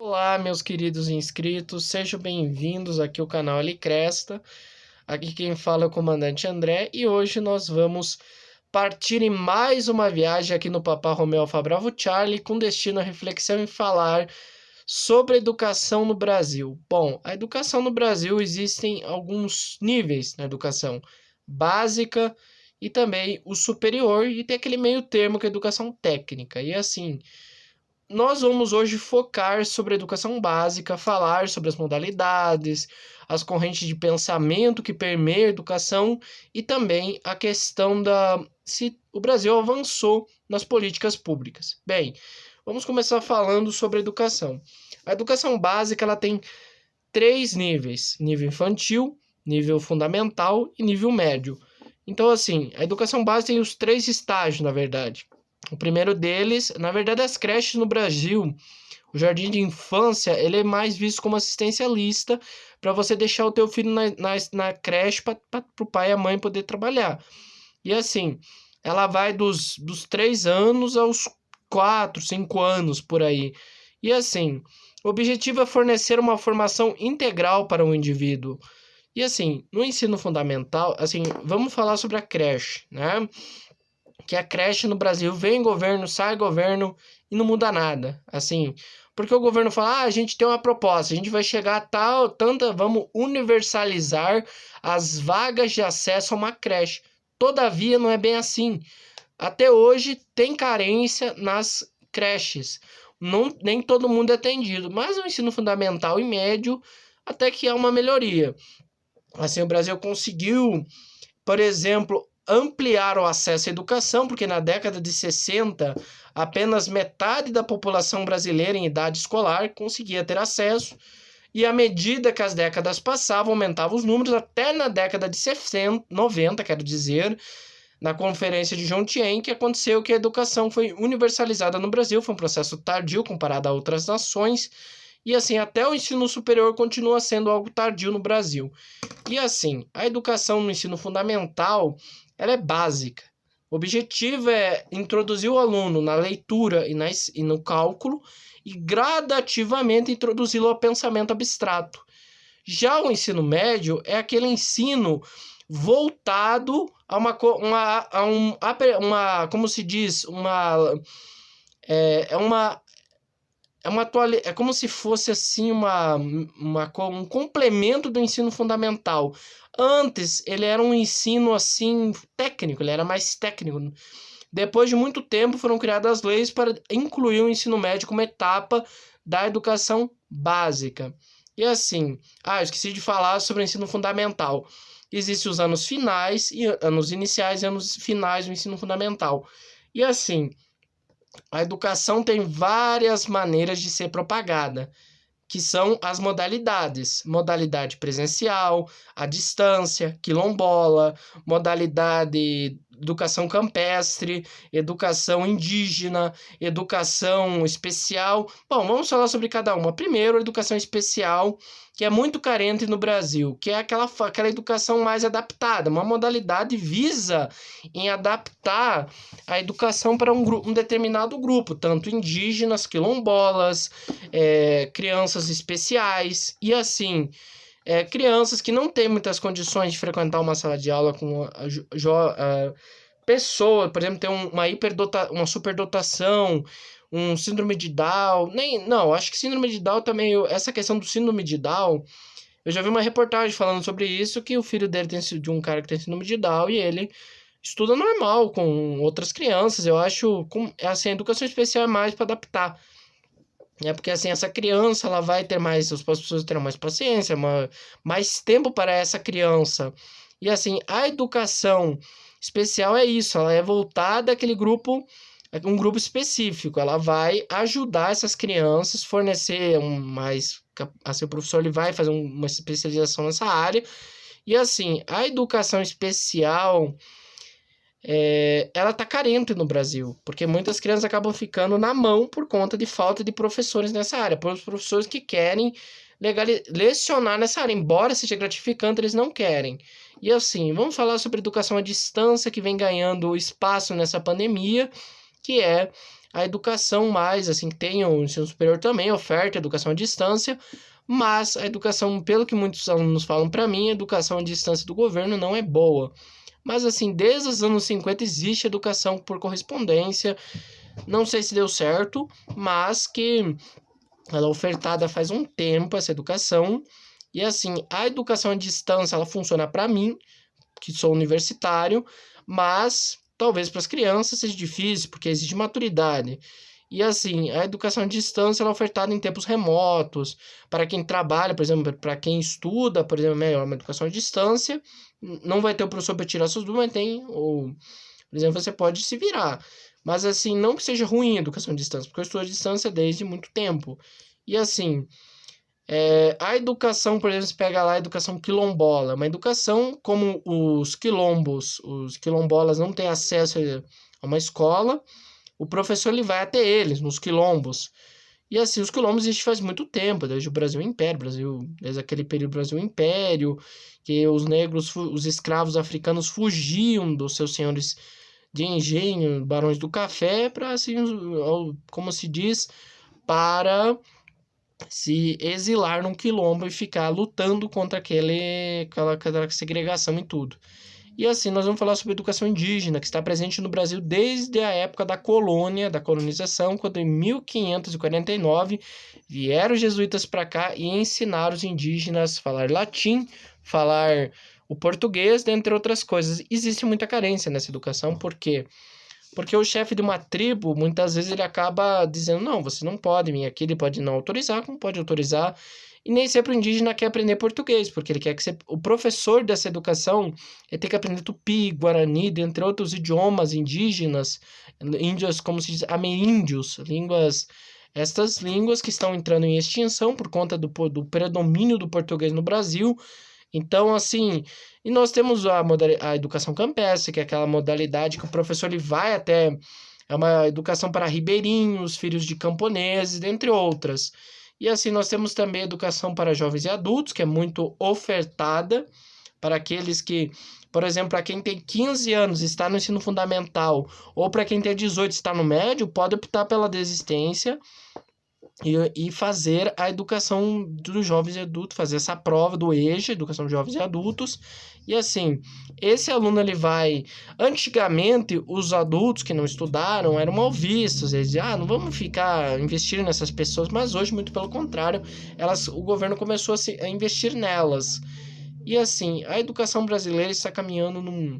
Olá, meus queridos inscritos, sejam bem-vindos aqui ao canal Alicresta. Aqui quem fala é o comandante André e hoje nós vamos partir em mais uma viagem aqui no Papa Romeo Alfa Bravo Charlie com destino à reflexão e falar sobre a educação no Brasil. Bom, a educação no Brasil existem alguns níveis na educação básica e também o superior e tem aquele meio termo que é a educação técnica. E assim, nós vamos hoje focar sobre a educação básica, falar sobre as modalidades, as correntes de pensamento que permeiam a educação e também a questão da se o Brasil avançou nas políticas públicas. Bem, vamos começar falando sobre a educação. A educação básica ela tem três níveis: nível infantil, nível fundamental e nível médio. Então, assim, a educação básica tem os três estágios, na verdade. O primeiro deles, na verdade, as creches no Brasil, o jardim de infância, ele é mais visto como assistencialista para você deixar o teu filho na creche para o pai e a mãe poder trabalhar. E assim, ela vai dos 3 anos aos 4, 5 anos por aí. E assim, o objetivo é fornecer uma formação integral para o indivíduo. E assim, no ensino fundamental, assim, vamos falar sobre a creche, né? Que a creche no Brasil vem governo, sai governo e não muda nada. Assim, porque o governo fala: a gente tem uma proposta, a gente vai chegar a tal, tanta, vamos universalizar as vagas de acesso a uma creche. Todavia, não é bem assim. Até hoje tem carência nas creches. Não, nem todo mundo é atendido, mas no ensino fundamental e médio até que há uma melhoria. Assim, o Brasil conseguiu, por exemplo, ampliar o acesso à educação, porque na década de 60, apenas metade da população brasileira em idade escolar conseguia ter acesso, e à medida que as décadas passavam, aumentavam os números, até na década de 60, 90, quero dizer, na Conferência de Jomtien, que aconteceu que a educação foi universalizada no Brasil, foi um processo tardio comparado a outras nações, e assim, até o ensino superior continua sendo algo tardio no Brasil. E assim, a educação no ensino fundamental, ela é básica. O objetivo é introduzir o aluno na leitura e no cálculo e gradativamente introduzi-lo ao pensamento abstrato. Já o ensino médio é aquele ensino voltado a como se diz, é uma é como se fosse assim um complemento do ensino fundamental. Antes ele era um ensino assim técnico, ele era mais técnico. Depois de muito tempo foram criadas leis para incluir o ensino médio como etapa da educação básica. E assim, eu esqueci de falar sobre o ensino fundamental. Existem os anos finais e anos iniciais e anos finais do ensino fundamental. E assim, a educação tem várias maneiras de ser propagada, que são as modalidades. Modalidade presencial, à distância, quilombola, modalidade educação campestre, educação indígena, educação especial. Bom, vamos falar sobre cada uma. Primeiro, a educação especial, que é muito carente no Brasil, que é aquela educação mais adaptada. Uma modalidade visa em adaptar a educação para um determinado grupo, tanto indígenas, quilombolas, crianças especiais e assim, crianças que não têm muitas condições de frequentar uma sala de aula com pessoa, por exemplo, tem uma superdotação, um síndrome de Down, não, acho que síndrome de Down também, essa questão do síndrome de Down, eu já vi uma reportagem falando sobre isso, que o filho dele tem de um cara que tem síndrome de Down e ele estuda normal com outras crianças. Eu acho, assim, a educação especial é mais para adaptar. Porque assim, essa criança, ela vai ter mais, as pessoas terão mais paciência, mais tempo para essa criança. E assim, a educação especial é isso, ela é voltada àquele grupo, um grupo específico. Ela vai ajudar essas crianças, fornecer assim, o professor ele vai fazer uma especialização nessa área. E assim, a educação especial, ela está carente no Brasil, porque muitas crianças acabam ficando na mão por conta de falta de professores nessa área, por professores que querem lecionar nessa área, embora seja gratificante, eles não querem. E assim, vamos falar sobre educação à distância, que vem ganhando espaço nessa pandemia, que é a educação mais, assim, que tem o ensino superior também oferta educação à distância, mas a educação, pelo que muitos alunos falam para mim, a educação à distância do governo não é boa. Mas assim, desde os anos 50 existe educação por correspondência. Não sei se deu certo, mas que ela é ofertada faz um tempo essa educação. E assim, a educação à distância, ela funciona para mim, que sou universitário, mas talvez para as crianças seja difícil, porque exige maturidade. E assim, a educação à distância ela é ofertada em tempos remotos, para quem trabalha, por exemplo, para quem estuda, por exemplo, melhor uma educação à distância, não vai ter o professor para tirar suas dúvidas, mas tem, ou, por exemplo, você pode se virar. Mas assim, não que seja ruim a educação à distância, porque eu estudo à distância desde muito tempo. E assim, a educação, por exemplo, você pega lá a educação quilombola, uma educação como os quilombolas não têm acesso a uma escola, o professor ele vai até eles, nos quilombos. E assim, os quilombos existem faz muito tempo, desde o Brasil Império, desde aquele período Brasil Império, que os negros, os escravos africanos fugiam dos seus senhores de engenho, barões do café, para assim, como se diz, para se exilar num quilombo e ficar lutando contra aquela segregação e tudo. E assim, nós vamos falar sobre educação indígena, que está presente no Brasil desde a época da colônia, da colonização, quando em 1549 vieram os jesuítas para cá e ensinaram os indígenas a falar latim, falar o português, dentre outras coisas. Existe muita carência nessa educação, por quê? Porque o chefe de uma tribo, muitas vezes ele acaba dizendo, não, você não pode vir aqui, ele pode não autorizar, como pode autorizar. E nem sempre o indígena quer aprender português, porque ele quer que o professor dessa educação ele tem que aprender tupi, guarani, dentre outros idiomas indígenas, índios, como se diz, ameríndios, estas línguas que estão entrando em extinção por conta do predomínio do português no Brasil. Então, assim, e nós temos a educação campestre, que é aquela modalidade que o professor ele vai até. É uma educação para ribeirinhos, filhos de camponeses, dentre outras. E assim, nós temos também educação para jovens e adultos, que é muito ofertada para aqueles que, por exemplo, para quem tem 15 anos está no ensino fundamental, ou para quem tem 18 está no médio, pode optar pela desistência e fazer a educação dos jovens e adultos, fazer essa prova do EJA, Educação de Jovens e Adultos. E assim, esse aluno ele vai... Antigamente, os adultos que não estudaram eram mal vistos. Eles diziam, não vamos ficar investindo nessas pessoas. Mas hoje, muito pelo contrário, o governo começou a investir nelas. E assim, a educação brasileira está caminhando num...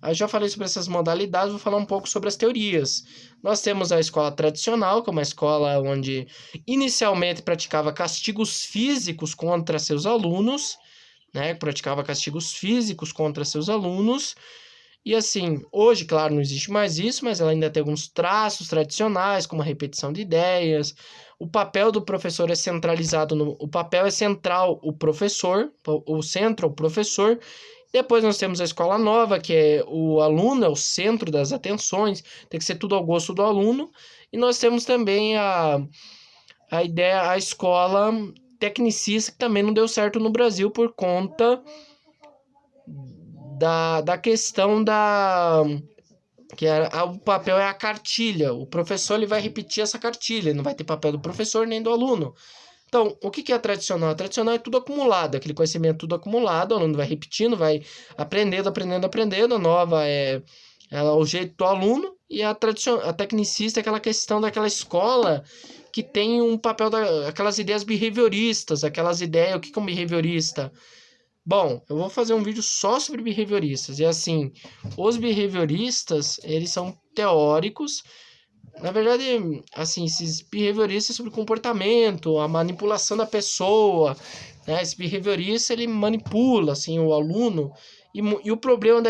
Eu já falei sobre essas modalidades, vou falar um pouco sobre as teorias. Nós temos a escola tradicional, que é uma escola onde inicialmente praticava castigos físicos contra seus alunos, né? Praticava castigos físicos contra seus alunos. E assim, hoje, claro, não existe mais isso, mas ela ainda tem alguns traços tradicionais, como a repetição de ideias. O papel do professor é centralizado o papel é central o professor, o centro é o professor. Depois nós temos a escola nova, que é o aluno, é o centro das atenções, tem que ser tudo ao gosto do aluno. E nós temos também a escola tecnicista, que também não deu certo no Brasil por conta da questão que o papel é a cartilha. O professor ele vai repetir essa cartilha, não vai ter papel do professor nem do aluno. Então, o que é tradicional? A tradicional é tudo acumulado, aquele conhecimento tudo acumulado, o aluno vai repetindo, vai aprendendo. A nova é o jeito do aluno, e a tecnicista é aquela questão daquela escola que tem um papel aquelas ideias behavioristas, aquelas ideias, o que é um behaviorista? Bom, eu vou fazer um vídeo só sobre behavioristas, e assim, os behavioristas, eles são teóricos. Na verdade, assim, esses behavioristas sobre comportamento, a manipulação da pessoa, né? Esse behaviorista, ele manipula, assim, o aluno. E o problema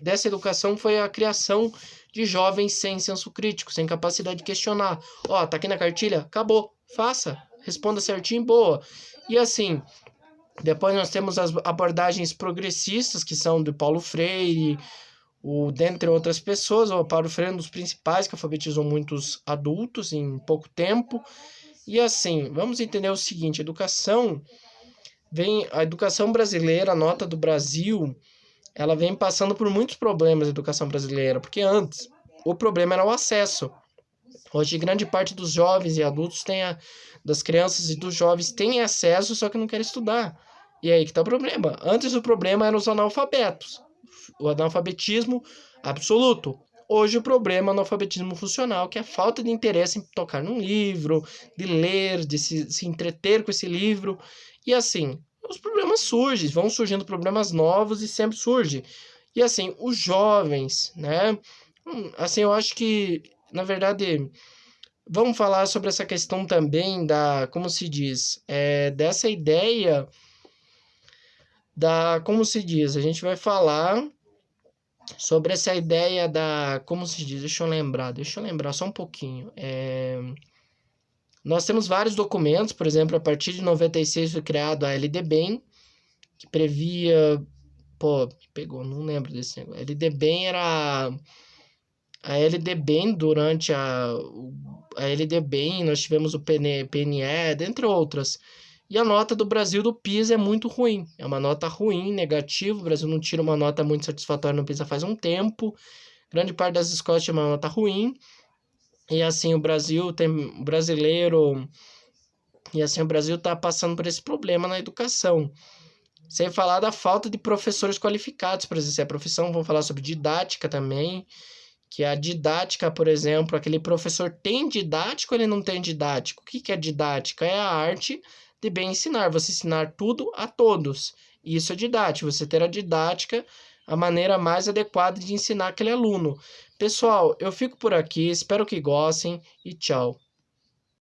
dessa educação foi a criação de jovens sem senso crítico, sem capacidade de questionar. Ó, tá aqui na cartilha? Acabou. Faça. Responda certinho, boa. E assim, depois nós temos as abordagens progressistas, que são do Paulo Freire, dentre outras pessoas. O Paulo Freire é um dos principais, que alfabetizou muitos adultos em pouco tempo. E assim, vamos entender o seguinte, a educação brasileira, a nota do Brasil, ela vem passando por muitos problemas, a educação brasileira, porque antes o problema era o acesso. Hoje, grande parte dos jovens e adultos das crianças e dos jovens têm acesso, só que não querem estudar. E aí que está o problema. Antes o problema eram os analfabetos, o analfabetismo absoluto. Hoje o problema é o analfabetismo funcional, que é a falta de interesse em tocar num livro, de ler, de se entreter com esse livro. E assim, os problemas surgem, vão surgindo problemas novos e sempre surge. E assim, os jovens, né? Assim, eu acho que, na verdade, vamos falar sobre essa questão também da, como se diz, dessa ideia da, como se diz, a gente vai falar sobre essa ideia da, como se diz, deixa eu lembrar só um pouquinho. Nós temos vários documentos, por exemplo, a partir de 96 foi criado a LDBEM, que previa, pô, pegou, não lembro desse negócio. LDBEM era a LDBEM a LDBEM, nós tivemos o PNE, dentre outras. E a nota do Brasil do PISA é muito ruim. É uma nota ruim, negativa. O Brasil não tira uma nota muito satisfatória no PISA faz um tempo. Grande parte das escolas tinha uma nota ruim. E assim, o Brasil tem brasileiro. E assim, o Brasil está passando por esse problema na educação. Sem falar da falta de professores qualificados para exercer a profissão. Vamos falar sobre didática também. Que a didática, por exemplo, aquele professor tem didático ou ele não tem didático? O que é didática? É a arte de bem ensinar, você ensinar tudo a todos. Isso é didática, você ter a didática, a maneira mais adequada de ensinar aquele aluno. Pessoal, eu fico por aqui, espero que gostem e tchau.